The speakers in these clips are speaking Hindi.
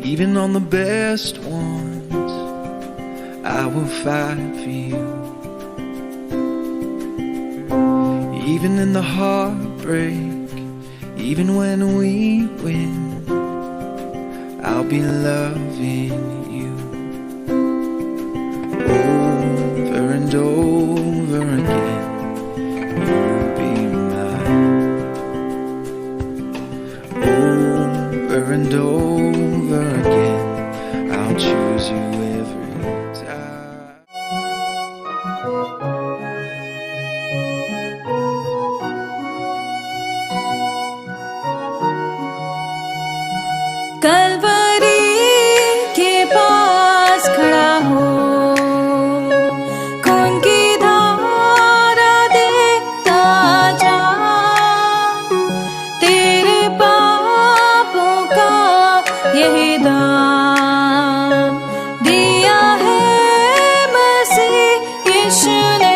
Even on the best ones, I will fight for you. Even in the heartbreak, even when we win, I'll be loving you. Over and over again, you'll be mine. Over and over again, I'll choose you every time. Kalvari के पास खड़ा हो, खून की धारा देखता जा, तेरे पापों का यही दाम दिया है मसीह यीशु ने।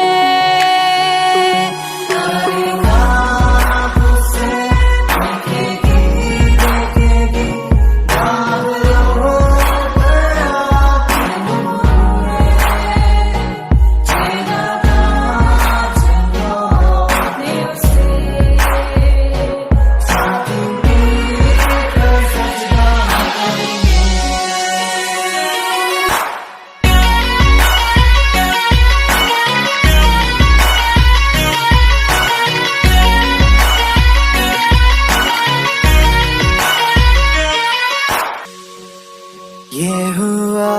ये हुआ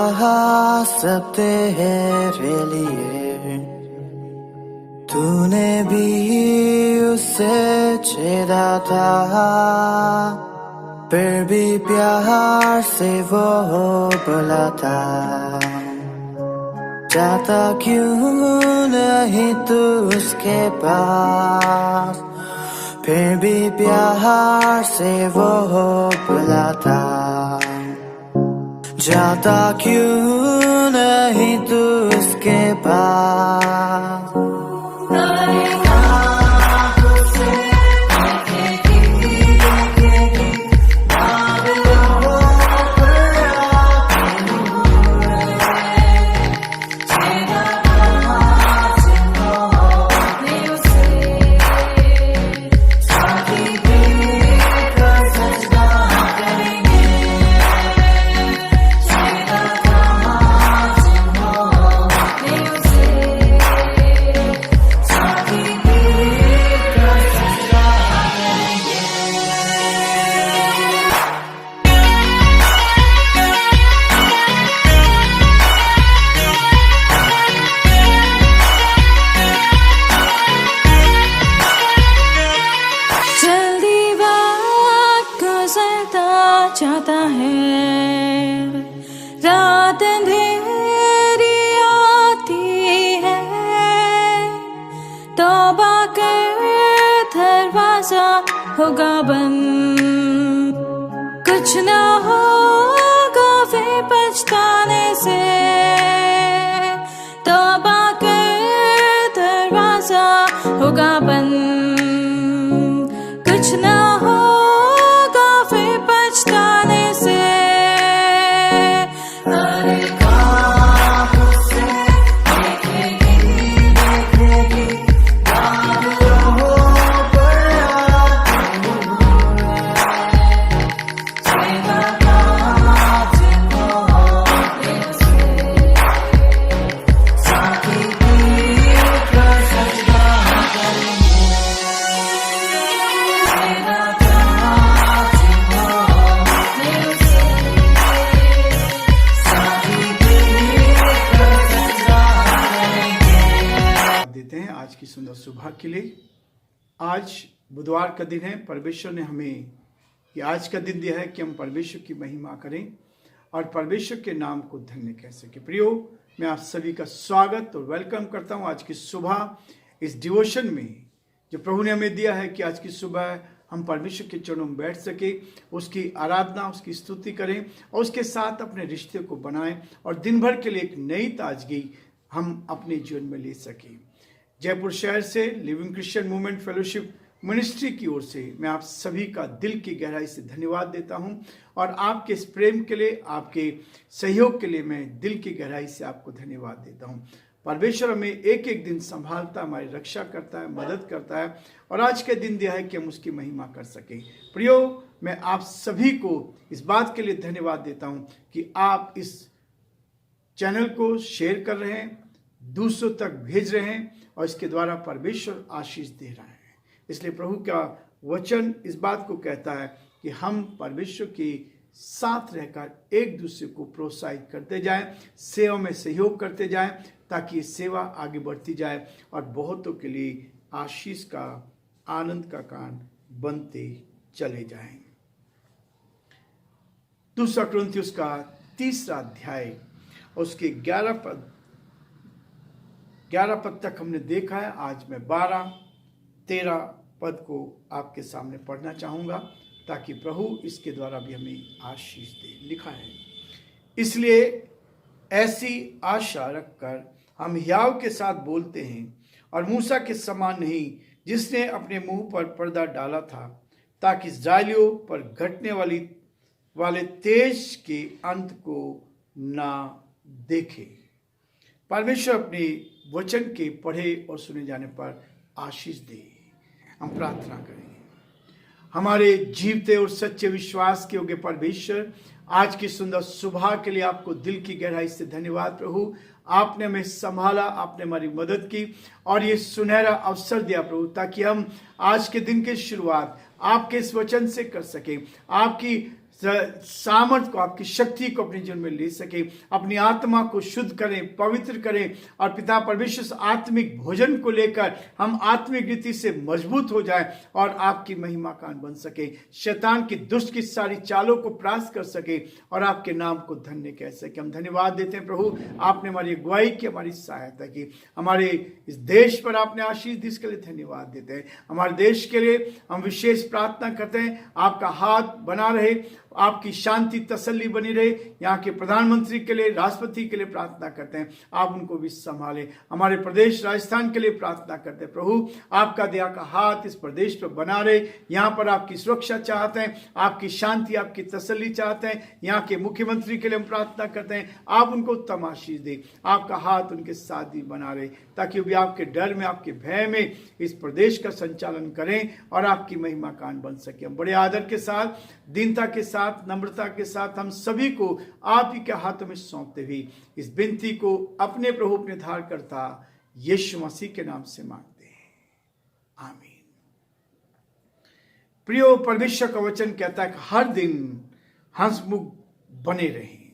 सब तेरे लिए, तूने भी उसे छेड़ा था, फिर भी प्यार से वो बुलाता। जाता क्यों नहीं तू उसके पास, फिर भी प्यार से वो बुलाता। जाता क्यों नहीं तू उसके पास। जाता है, रात अंधेरी आती है, तौबा कर दरवाजा होगा बंद, कुछ ना होगा फिर पछताने से। तौबा कर दरवाजा होगा बंद, कुछ ना होगा फिर पछताने से। आज की सुंदर सुबह के लिए। आज बुधवार का दिन है। परमेश्वर ने हमें ये आज का दिन दिया है कि हम परमेश्वर की महिमा करें और परमेश्वर के नाम को धन्य कह सके। प्रियो, मैं आप सभी का स्वागत और वेलकम करता हूं आज की सुबह इस डिवोशन में, जो प्रभु ने हमें दिया है कि आज की सुबह हम परमेश्वर के चरणों में बैठ सके, उसकी आराधना, उसकी स्तुति करें और उसके साथ अपने रिश्ते को बनाएं और दिन भर के लिए एक नई ताजगी हम अपने जीवन में ले सकें। जयपुर शहर से living Christian movement fellowship ministry की ओर से मैं आप सभी का दिल की गहराई से धन्यवाद देता हूं और आपके इस प्रेम के लिए, आपके सहयोग के लिए मैं दिल की गहराई से आपको धन्यवाद देता हूं। परमेश्वर हमें एक एक दिन संभालता, हमारी रक्षा करता है, मदद करता है और आज के दिन दिया है कि हम उसकी महिमा कर सकें। प्रियो, मैं आप सभी को इस बात के लिए धन्यवाद देता हूं कि आप इस चैनल को शेयर कर रहे हैं, दूसरों तक भेज रहे हैं और इसके द्वारा परमेश्वर आशीष दे रहा है। इसलिए प्रभु का वचन इस बात को कहता है कि हम परमेश्वर के साथ रहकर एक दूसरे को प्रोत्साहित करते जाएं, सेवा में सहयोग करते जाएं, ताकि सेवा आगे बढ़ती जाए और बहुतों के लिए आशीष का, आनंद का कारण बनते चले जाएं। दूसरा कुरिन्थियों का 3 अध्याय उसके 11 पद तक हमने देखा है। आज मैं 12-13 पद को आपके सामने पढ़ना चाहूंगा ताकि प्रभु इसके द्वारा भी हमें आशीष दे। लिखा है, इसलिए ऐसी आशा रखकर हम हियाव के साथ बोलते हैं और मूसा के समान नहीं, जिसने अपने मुंह पर पर्दा डाला था ताकि इस्राएलियों पर घटने वाले तेज के अंत को ना देखे। परमेश्वर अपने वचन के पढ़े और सुने जाने पर आशीष दे। हम प्रार्थना करेंगे। हमारे जीवते और सच्चे विश्वास के योग्य परमेश्वर, आज की सुंदर सुबह के लिए आपको दिल की गहराई से धन्यवाद। प्रभु, आपने हमें संभाला, आपने हमारी मदद की और ये सुनहरा अवसर दिया प्रभु, ताकि हम आज के दिन की शुरुआत आपके इस वचन से कर सके, आपकी सामर्थ को, आपकी शक्ति को अपने जीवन में ले सके, अपनी आत्मा को शुद्ध करें, पवित्र करें और पिता परमेश्वर से आत्मिक भोजन को लेकर हम आत्मिक रीति से मजबूत हो जाएं और आपकी महिमा का बन सके, शैतान की दुष्ट की सारी चालों को परास्त कर सके और आपके नाम को धन्य कह सके। हम धन्यवाद देते हैं प्रभु, आपने हमारी अगुवाई की, हमारी सहायता की, हमारे इस देश पर आपने आशीष दी, इसके लिए धन्यवाद देते हैं। हमारे देश के लिए हम विशेष प्रार्थना करते हैं, आपका हाथ बना रहे, आपकी शांति तसल्ली बनी रहे। यहाँ के प्रधानमंत्री के लिए, राष्ट्रपति के लिए प्रार्थना करते हैं, आप उनको भी संभालें। हमारे प्रदेश राजस्थान के लिए प्रार्थना करते हैं प्रभु, आपका दया का हाथ इस प्रदेश पर बना रहे। यहाँ पर आपकी सुरक्षा चाहते हैं, आपकी शांति, आपकी तसल्ली चाहते हैं। यहाँ के मुख्यमंत्री के लिए हम प्रार्थना करते हैं, आप उनको उत्तम आशीष दें, आपका हाथ उनके साथ ही बना रहे, ताकि वे आपके डर में, आपके भय में इस प्रदेश का संचालन करें और आपकी महिमा कान बन सके। हम बड़े आदर के साथ, दीनता के साथ, नम्रता के साथ हम सभी को आप ही के हाथों में सौंपते हुए इस विनती को अपने प्रभु, अपने धारकर्ता यीशु मसीह के नाम से मांगते हैं, आमीन। प्रियो, परमेश्वर का वचन कहता है कि हर दिन हंसमुख बने रहें,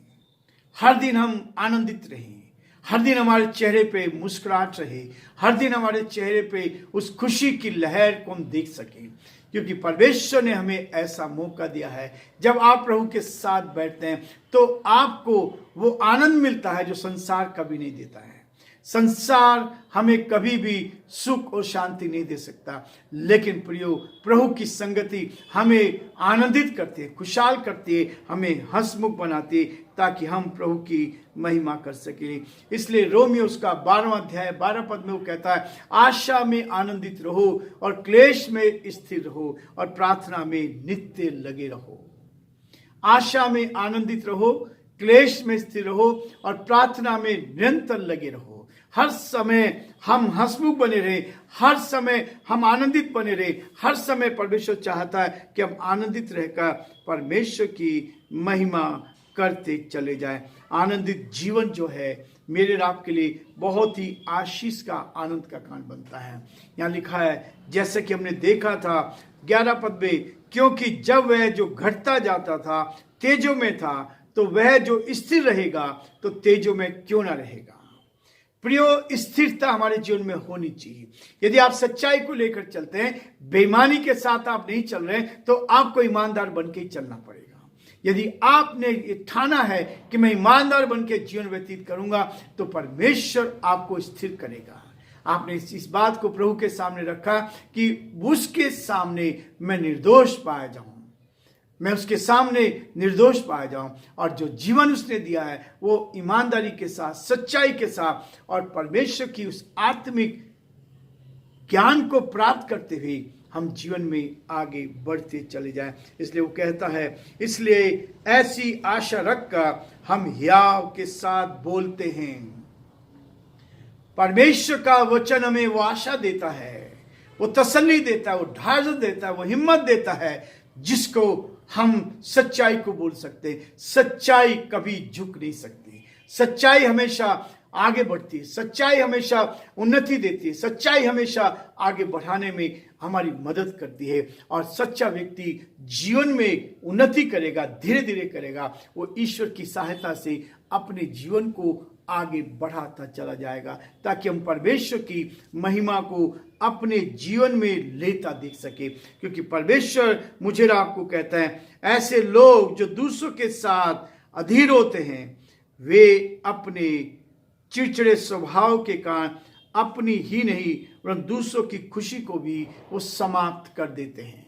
हर दिन हम आनंदित रहें, हर दिन हमारे चेहरे पे मुस्कुराहट रहे, हर दिन हमारे चेहरे पे उस खुशी की लहर को हम देख सकें, क्योंकि परमेश्वर ने हमें ऐसा मौका दिया है। जब आप प्रभु के साथ बैठते हैं तो आपको वो आनंद मिलता है जो संसार कभी नहीं देता है। संसार हमें कभी भी सुख और शांति नहीं दे सकता, लेकिन प्रियो, प्रभु की संगति हमें आनंदित करती है, खुशहाल करती है, हमें हंसमुख बनाती है, ताकि हम प्रभु की महिमा कर सकें। इसलिए रोमियो उसका 12वां अध्याय 12 पद में वो कहता है, आशा में आनंदित रहो और क्लेश में स्थिर रहो और प्रार्थना में नित्य लगे रहो। आशा में आनंदित रहो, क्लेश में स्थिर रहो और प्रार्थना में निरंतर लगे रहो। हर समय हम हंसमुख बने रहे, हर समय हम आनंदित बने रहे। हर समय परमेश्वर चाहता है कि हम आनंदित रहकर परमेश्वर की महिमा करते चले जाएं। आनंदित जीवन जो है मेरे और आपके लिए बहुत ही आशीष का, आनंद का कारण बनता है। यहाँ लिखा है, जैसे कि हमने देखा था 11 पद में, क्योंकि जब वह जो घटता जाता था तेजों में था, तो वह जो स्थिर रहेगा तो तेजों में क्यों ना रहेगा। प्रियो, स्थिरता हमारे जीवन में होनी चाहिए। यदि आप सच्चाई को लेकर चलते हैं, बेईमानी के साथ आप नहीं चल रहे, तो आपको ईमानदार बन के ही चलना पड़ेगा। यदि आपने ये ठाना है कि मैं ईमानदार बन के जीवन व्यतीत करूंगा, तो परमेश्वर आपको स्थिर करेगा। आपने इस बात को प्रभु के सामने रखा कि उसके सामने मैं निर्दोष पाया जाऊं, मैं उसके सामने निर्दोष पाया जाऊं, और जो जीवन उसने दिया है वो ईमानदारी के साथ, सच्चाई के साथ और परमेश्वर की उस आत्मिक ज्ञान को प्राप्त करते हुए हम जीवन में आगे बढ़ते चले जाएं। इसलिए वो कहता है, इसलिए ऐसी आशा रखकर हम हियाव के साथ बोलते हैं। परमेश्वर का वचन हमें वो आशा देता है, वो तसल्ली देता है, वो ढाढ़स देता है, वो हिम्मत देता है, जिसको हम सच्चाई को बोल सकते हैं। सच्चाई कभी झुक नहीं सकती, सच्चाई हमेशा आगे बढ़ती है, सच्चाई हमेशा उन्नति देती है, सच्चाई हमेशा आगे बढ़ाने में हमारी मदद करती है। और सच्चा व्यक्ति जीवन में उन्नति करेगा, धीरे धीरे करेगा, वो ईश्वर की सहायता से अपने जीवन को आगे बढ़ाता चला जाएगा, ताकि हम परमेश्वर की महिमा को अपने जीवन में लेता देख सके। क्योंकि परमेश्वर मुझे आपको कहता है, ऐसे लोग जो दूसरों के साथ अधीर होते हैं, वे अपने चिड़चिड़े स्वभाव के कारण अपनी ही नहीं वरन दूसरों की खुशी को भी वो समाप्त कर देते हैं।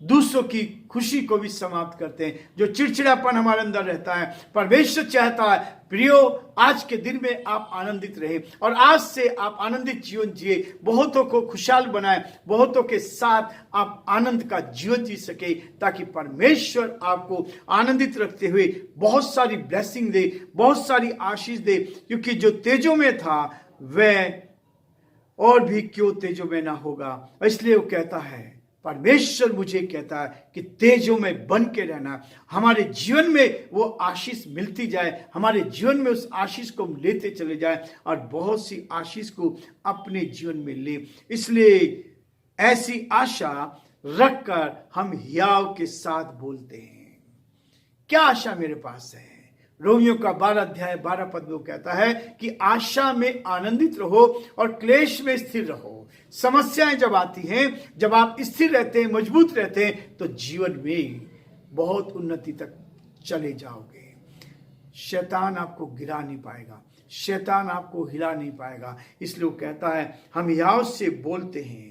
दूसरों की खुशी को भी समाप्त करते हैं। जो चिड़चिड़ापन हमारे अंदर रहता है, परमेश्वर चाहता है प्रियो आज के दिन में आप आनंदित रहे और आज से आप आनंदित जीवन जिए, बहुतों को खुशहाल बनाए, बहुतों के साथ आप आनंद का जीवन जी सके, ताकि परमेश्वर आपको आनंदित रखते हुए बहुत सारी ब्लेसिंग दे, बहुत सारी आशीष दे। क्योंकि जो तेजों में था वह और भी क्यों तेजों में ना होगा। इसलिए वो कहता है, परमेश्वर मुझे कहता है कि तेजों में बन के रहना, हमारे जीवन में वो आशीष मिलती जाए, हमारे जीवन में उस आशीष को हम लेते चले जाए और बहुत सी आशीष को अपने जीवन में ले। इसलिए ऐसी आशा रखकर हम हियाव के साथ बोलते हैं। क्या आशा मेरे पास है? रोमियो का 12 अध्याय 12 पद में कहता है कि आशा में आनंदित रहो और क्लेश में स्थिर रहो। समस्याएं जब आती हैं, जब आप स्थिर रहते हैं, मजबूत रहते हैं, तो जीवन में बहुत उन्नति तक चले जाओगे। शैतान आपको गिरा नहीं पाएगा, शैतान आपको हिला नहीं पाएगा। इसलिए वो कहता है हम हियाव से बोलते हैं।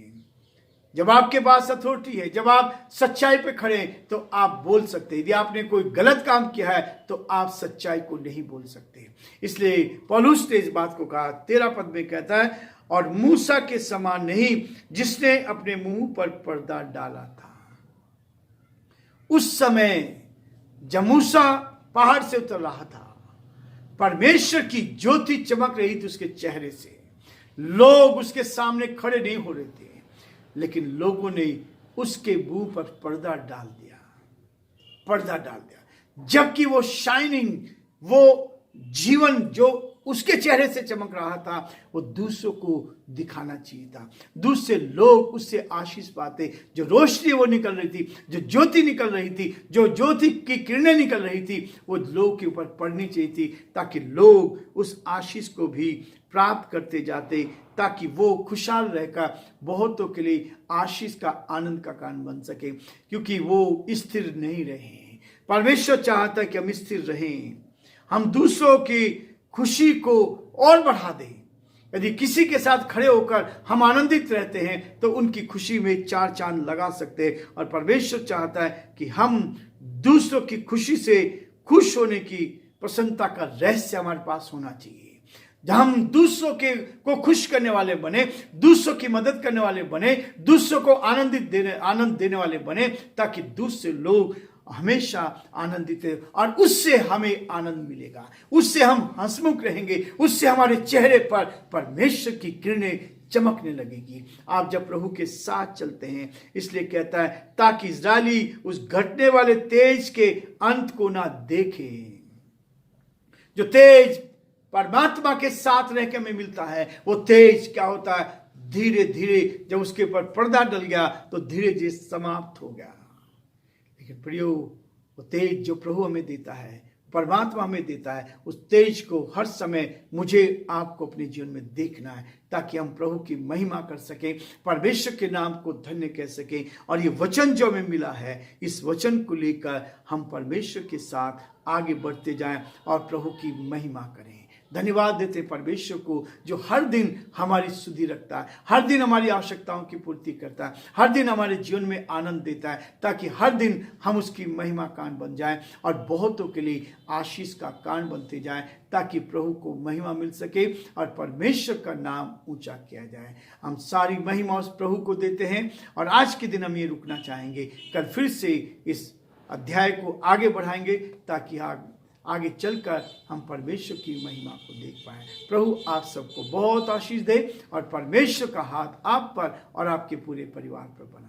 जब आपके पास अथॉरिटी है, जब आप सच्चाई पे खड़े हैं, तो आप बोल सकते हैं। यदि आपने कोई गलत काम किया है तो आप सच्चाई को नहीं बोल सकते। इसलिए पौलुस ने इस बात को कहा, 13 पद में कहता है, और मूसा के समान नहीं जिसने अपने मुंह पर पर्दा डाला था। उस समय जब मूसा पहाड़ से उतर रहा था, परमेश्वर की ज्योति चमक रही थी उसके चेहरे से। लोग उसके सामने खड़े नहीं हो रहे थे, लेकिन लोगों ने उसके मुंह पर पर्दा डाल दिया, पर्दा डाल दिया। जबकि वो शाइनिंग, वो जीवन जो उसके चेहरे से चमक रहा था, वो दूसरों को दिखाना चाहिए था। दूसरे लोग उससे आशीष पाते। जो रोशनी वो निकल रही थी, जो ज्योति निकल रही थी, जो ज्योति की किरणें निकल रही थी, वो लोगों के ऊपर पड़नी चाहिए थी, ताकि लोग उस आशीष को भी प्राप्त करते जाते, ताकि वो खुशहाल रहकर बहुतों के लिए आशीष का, आनंद का कारण बन सके। क्योंकि वो स्थिर नहीं रहे। परमेश्वर चाहता है कि हम स्थिर रहें, हम दूसरों की खुशी को और बढ़ा दें। यदि किसी के साथ खड़े होकर हम आनंदित रहते हैं तो उनकी खुशी में 4 चांद लगा सकते हैं। और परमेश्वर चाहता है कि हम दूसरों की खुशी से खुश होने की प्रसन्नता का रहस्य हमारे पास होना चाहिए। जहां हम दूसरों को खुश करने वाले बने, दूसरों की मदद करने वाले बने, दूसरों को आनंद देने वाले बने, ताकि दूसरे लोग हमेशा आनंदित है और उससे हमें आनंद मिलेगा, उससे हम हंसमुख रहेंगे, उससे हमारे चेहरे पर परमेश्वर की किरणें चमकने लगेगी। आप जब प्रभु के साथ चलते हैं, इसलिए कहता है ताकि इस्राएली उस घटने वाले तेज के अंत को ना देखे। जो तेज परमात्मा के साथ रह के हमें मिलता है, वो तेज क्या होता है, धीरे धीरे जब उसके ऊपर पर्दा डल गया तो धीरे धीरे समाप्त हो गया। लेकिन प्रियो, वो तेज जो प्रभु हमें देता है, परमात्मा हमें देता है, उस तेज को हर समय मुझे आपको अपने जीवन में देखना है, ताकि हम प्रभु की महिमा कर सकें, परमेश्वर के नाम को धन्य कह सकें। और ये वचन जो हमें मिला है, इस वचन को लेकर हम परमेश्वर के साथ आगे बढ़ते जाएं और प्रभु की महिमा करें। धन्यवाद देते परमेश्वर को जो हर दिन हमारी सुधि रखता है, हर दिन हमारी आवश्यकताओं की पूर्ति करता है, हर दिन हमारे जीवन में आनंद देता है, ताकि हर दिन हम उसकी महिमा कारण बन जाएं और बहुतों के लिए आशीष का कारण बनते जाएं, ताकि प्रभु को महिमा मिल सके और परमेश्वर का नाम ऊंचा किया जाए। हम सारी महिमा उस प्रभु को देते हैं और आज के दिन हम ये रुकना चाहेंगे। कल फिर से इस अध्याय को आगे बढ़ाएंगे ताकि आगे चलकर हम परमेश्वर की महिमा को देख पाएं। प्रभु आप सबको बहुत आशीष दे और परमेश्वर का हाथ आप पर और आपके पूरे परिवार पर बना।